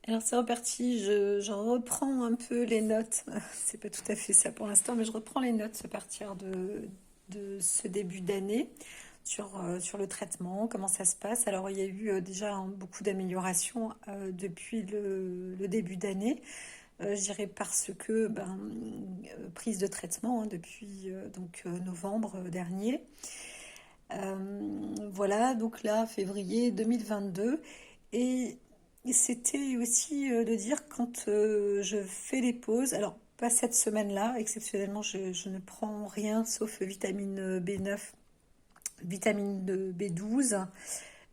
Alors c'est reparti, j'en reprends un peu les notes. C'est pas tout à fait ça pour l'instant, mais je reprends les notes à partir de ce début d'année sur le traitement, comment ça se passe. Alors il y a eu déjà beaucoup d'améliorations depuis le début d'année. Je dirais parce que prise de traitement depuis novembre dernier. Voilà, donc là, février 2022. Et c'était aussi de dire quand je fais les pauses, alors pas cette semaine-là, exceptionnellement, je ne prends rien sauf vitamine B9, vitamine B12.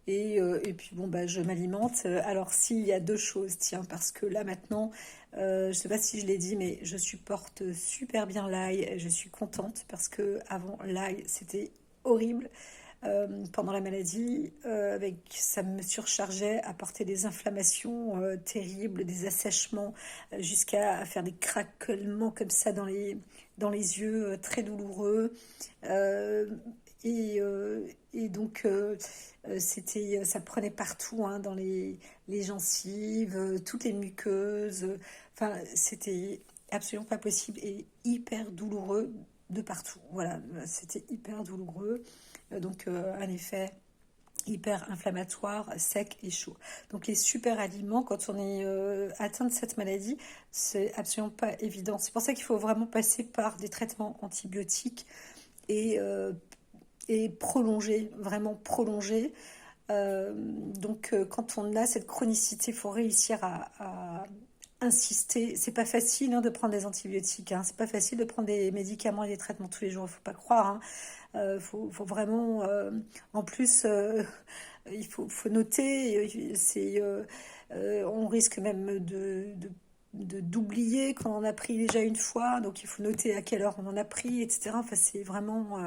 Et puis bon, bah, je m'alimente. Alors s'il y a deux choses, tiens, parce que là maintenant, je sais pas si je l'ai dit, mais je supporte super bien l'ail. Je suis contente parce que avant l'ail, c'était horrible pendant la maladie, ça me surchargeait, apporter des inflammations terribles, des assèchements, jusqu'à faire des craquements comme ça dans les yeux, très douloureux. Euh, et donc, ça prenait partout, hein, dans les gencives, toutes les muqueuses. Enfin, c'était absolument pas possible et hyper douloureux de partout. Voilà, c'était hyper douloureux. Un effet hyper inflammatoire, sec et chaud. Donc les super aliments, quand on est atteint de cette maladie, c'est absolument pas évident. C'est pour ça qu'il faut vraiment passer par des traitements antibiotiques et, euh, et prolonger, vraiment prolonger. Quand on a cette chronicité, il faut réussir à insister. C'est pas facile, hein, de prendre des antibiotiques, hein. C'est pas facile de prendre des médicaments et des traitements tous les jours. Il faut pas croire, hein. Faut vraiment. En plus, faut noter. On risque même d'oublier qu'on en a pris déjà une fois, donc il faut noter à quelle heure on en a pris, etc. Enfin, c'est vraiment,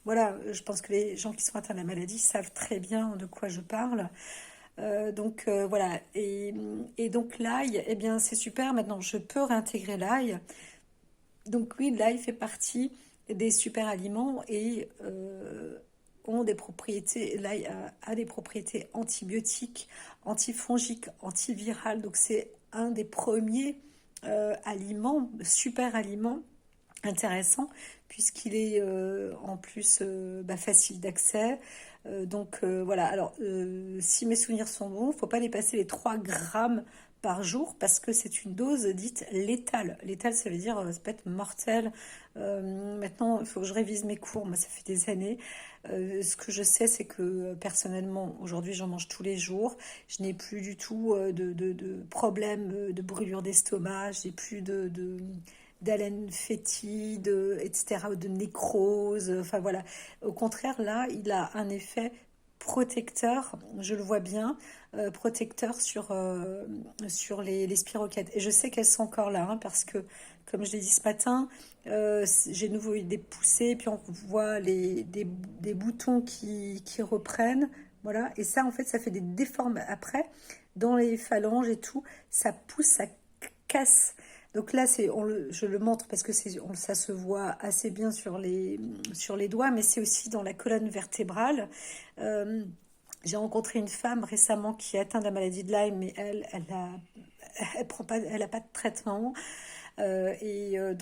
voilà, je pense que les gens qui sont atteints de la maladie savent très bien de quoi je parle. Voilà, et donc l'ail, eh bien c'est super, maintenant je peux réintégrer l'ail. Donc oui, l'ail fait partie des super aliments et ont des propriétés, l'ail a des propriétés antibiotiques, antifongiques, antivirales. Donc c'est un des premiers aliments, super aliments intéressants, puisqu'il est en plus facile d'accès. Voilà, alors si mes souvenirs sont bons, il ne faut pas dépasser les 3 grammes par jour parce que c'est une dose dite létale. Létale, ça veut dire ça peut être mortel. Maintenant, il faut que je révise mes cours. Moi, ça fait des années. Ce que je sais, c'est que personnellement, aujourd'hui, j'en mange tous les jours. Je n'ai plus du tout de problème de brûlure d'estomac. J'ai plus d'haleine fétide, etc., ou de nécrose. Enfin voilà. Au contraire, là, il a un effet protecteur, je le vois bien, protecteur sur les spiroquettes. Et je sais qu'elles sont encore là, hein, parce que, comme je l'ai dit ce matin, j'ai de nouveau eu des poussées, puis on voit des boutons qui reprennent. Voilà. Et ça, en fait, ça fait des déformes après, dans les phalanges et tout. Ça pousse, ça casse. Donc là, je le montre parce que ça se voit assez bien sur les doigts, mais c'est aussi dans la colonne vertébrale. Euh, j'ai rencontré une femme récemment qui est atteinte de la maladie de Lyme, mais elle a pas de traitement. Elle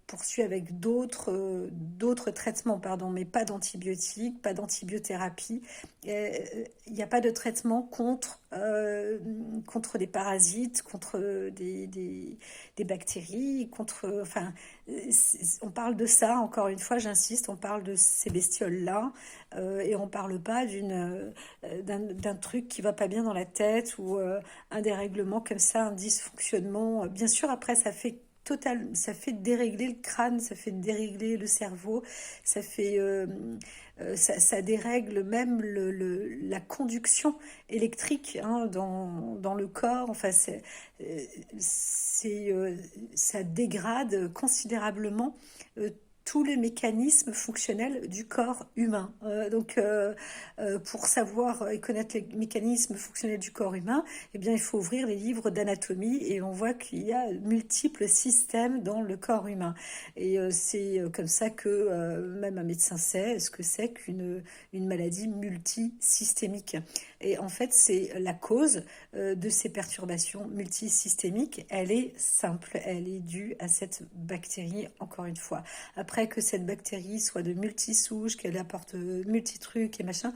poursuit avec d'autres traitements, pardon, mais pas d'antibiotiques, pas d'antibiothérapie. Il n'y a pas de traitement contre des parasites, contre des bactéries, enfin, on parle de ça, encore une fois, j'insiste, on parle de ces bestioles-là, et on parle pas d'un truc qui va pas bien dans la tête ou un dérèglement comme ça, un dysfonctionnement. Bien sûr, après, ça fait dérégler le crâne, ça fait dérégler le cerveau, ça dérègle même la conduction électrique, hein, dans le corps. Enfin, euh, ça dégrade considérablement euh, tous les mécanismes fonctionnels du corps humain. Pour savoir et connaître les mécanismes fonctionnels du corps humain, eh bien, il faut ouvrir les livres d'anatomie et on voit qu'il y a multiples systèmes dans le corps humain. Et c'est comme ça que même un médecin sait ce que c'est qu'une maladie multisystémique. Et en fait, c'est la cause de ces perturbations multisystémiques. Elle est simple, elle est due à cette bactérie, encore une fois. Après que cette bactérie soit de multisouches, qu'elle apporte multi-trucs et machin,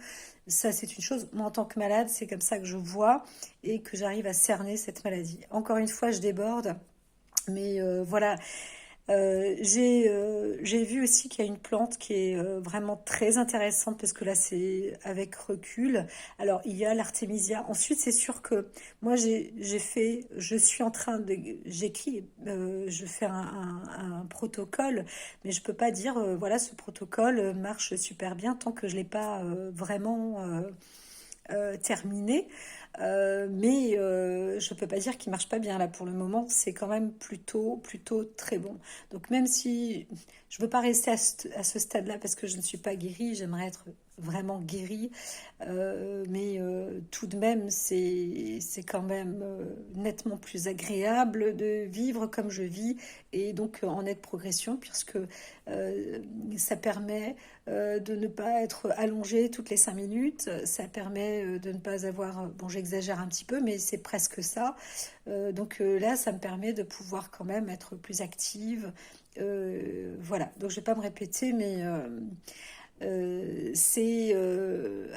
ça c'est une chose. Moi, en tant que malade, c'est comme ça que je vois et que j'arrive à cerner cette maladie. Encore une fois, je déborde. Mais voilà, j'ai vu aussi qu'il y a une plante qui est vraiment très intéressante parce que là c'est avec recul. Alors il y a l'artémisia. Ensuite c'est sûr que moi je suis en train de, j'écris, je fais un protocole, mais je peux pas dire voilà ce protocole marche super bien tant que je l'ai pas vraiment terminé. Mais je peux pas dire qu'il marche pas bien là pour le moment. C'est quand même plutôt très bon. Donc même si je veux pas rester à ce stade-là parce que je ne suis pas guérie, j'aimerais être vraiment guérie. Mais tout de même, c'est quand même nettement plus agréable de vivre comme je vis et donc en nette progression puisque ça permet de ne pas être allongé toutes les 5 minutes. Ça permet de ne pas avoir, bon j'exagère un petit peu, mais c'est presque ça. Donc là, ça me permet de pouvoir quand même être plus active. Voilà, donc je vais pas me répéter, mais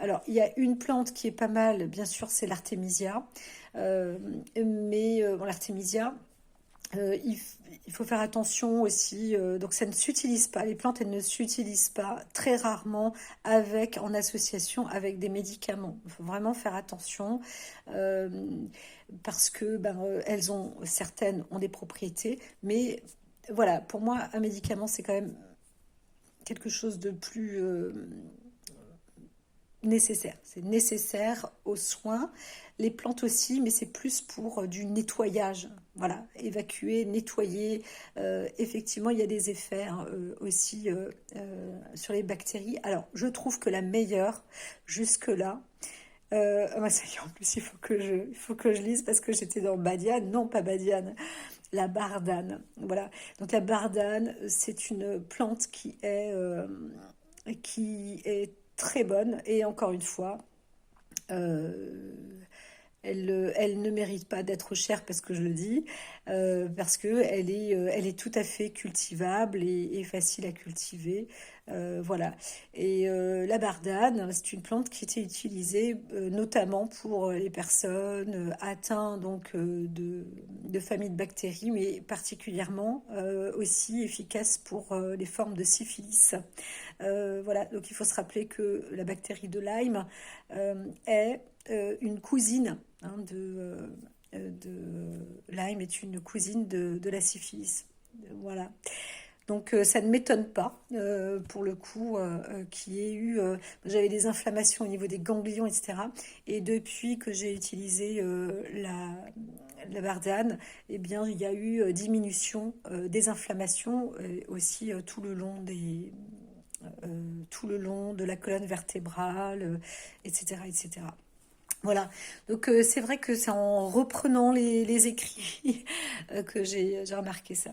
alors il y a une plante qui est pas mal, bien sûr, c'est l'artémisia. Mais bon, l'artémisia, il faut faire attention aussi. Donc ça ne s'utilise pas, les plantes elles ne s'utilisent pas très rarement en association avec des médicaments. Il faut vraiment faire attention euh, parce que elles ont, certaines ont des propriétés, mais voilà, pour moi un médicament c'est quand même quelque chose de plus nécessaire. C'est nécessaire aux soins. Les plantes aussi, mais c'est plus pour du nettoyage. Voilà, évacuer, nettoyer. Effectivement, il y a des effets hein, aussi sur les bactéries. Alors, je trouve que la meilleure, jusque-là, ça y est, en plus, il faut que je lise parce que j'étais dans Badiane. Non, pas Badiane, la bardane. Voilà. Donc, la bardane, c'est une plante qui est très bonne. Et encore une fois, euh, elle ne mérite pas d'être chère parce que je le dis, parce que elle est tout à fait cultivable et facile à cultiver. Voilà. Et la bardane, c'est une plante qui était utilisée notamment pour les personnes atteintes donc de familles de bactéries, mais particulièrement aussi efficace pour les formes de syphilis. Voilà, donc il faut se rappeler que la bactérie de Lyme est une cousine hein, Lyme est une cousine de la syphilis. Voilà. Donc ça ne m'étonne pas, pour le coup, qu'il y ait eu... j'avais des inflammations au niveau des ganglions, etc. Et depuis que j'ai utilisé la bardane, eh bien, il y a eu diminution des inflammations aussi tout le long de la colonne vertébrale, etc., etc. Voilà, donc c'est vrai que c'est en reprenant les écrits que j'ai remarqué ça.